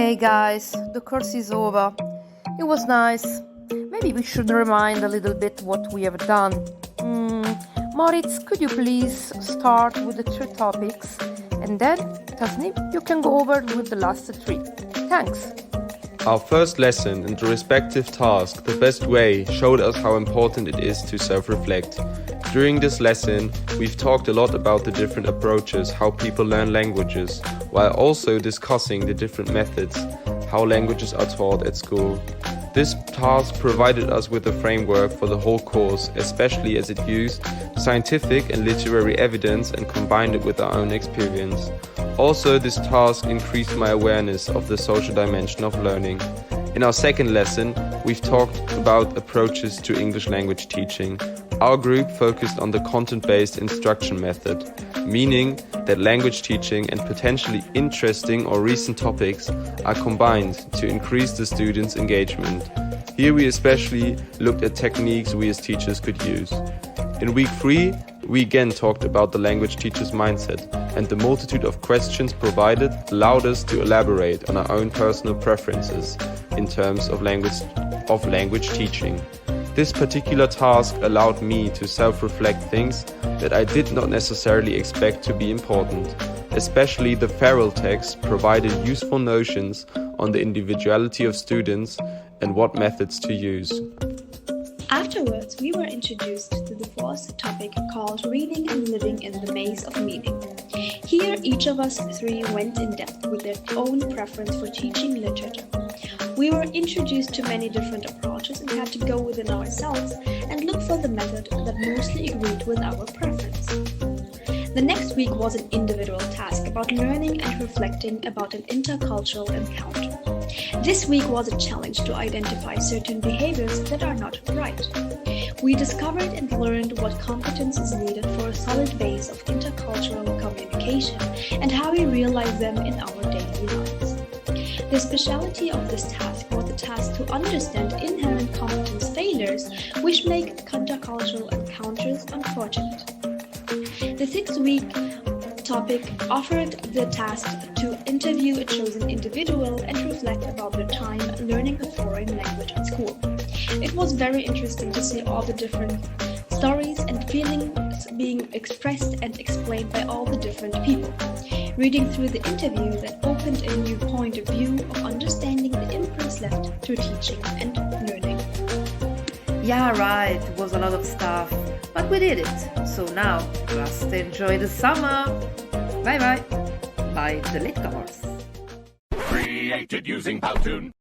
Hey guys, the course is over. It was nice. Maybe we should remind a little bit what we have done. Moritz, could you please start with the 3 topics? And then, Tasnim, you can go over with the last 3. Thanks. Our first lesson and the respective task, the best way, showed us how important it is to self-reflect. During this lesson, we've talked a lot about the different approaches, how people learn languages, while also discussing the different methods, how languages are taught at school. This task provided us with a framework for the whole course, especially as it used scientific and literary evidence and combined it with our own experience. Also, this task increased my awareness of the social dimension of learning. In our second lesson, we've talked about approaches to English language teaching. Our group focused on the content-based instruction method, meaning that language teaching and potentially interesting or recent topics are combined to increase the students' engagement. Here we especially looked at techniques we as teachers could use. In week 3, we again talked about the language teacher's mindset, and the multitude of questions provided allowed us to elaborate on our own personal preferences in terms of language teaching. This particular task allowed me to self-reflect things that I did not necessarily expect to be important. Especially the feral text provided useful notions on the individuality of students and what methods to use. Afterwards, we were introduced to the fourth topic called Reading and Living in the Maze of Meaning. Here, each of us 3 went in depth with their own preference for teaching literature. We were introduced to many different approaches and had to go within ourselves and look for the method that mostly agreed with our preference. The next week was an individual task about learning and reflecting about an intercultural encounter. This week was a challenge to identify certain behaviors that are not right. We discovered and learned what competence is needed for a solid base of intercultural communication and how we realize them in our daily lives. The speciality of this task was the task to understand inherent competence failures which make intercultural encounters unfortunate. The 6th-week topic offered the task to interview a chosen individual and reflect about their time learning a foreign language at school. It was very interesting to see all the different stories and feelings being expressed and explained by all the different people. Reading through the interview that opened a new point of view of understanding the imprints left through teaching and learning. Yeah, right, it was a lot of stuff, but we did it. So now, just enjoy the summer. Bye bye. By the latecomers. Created using Powtoon.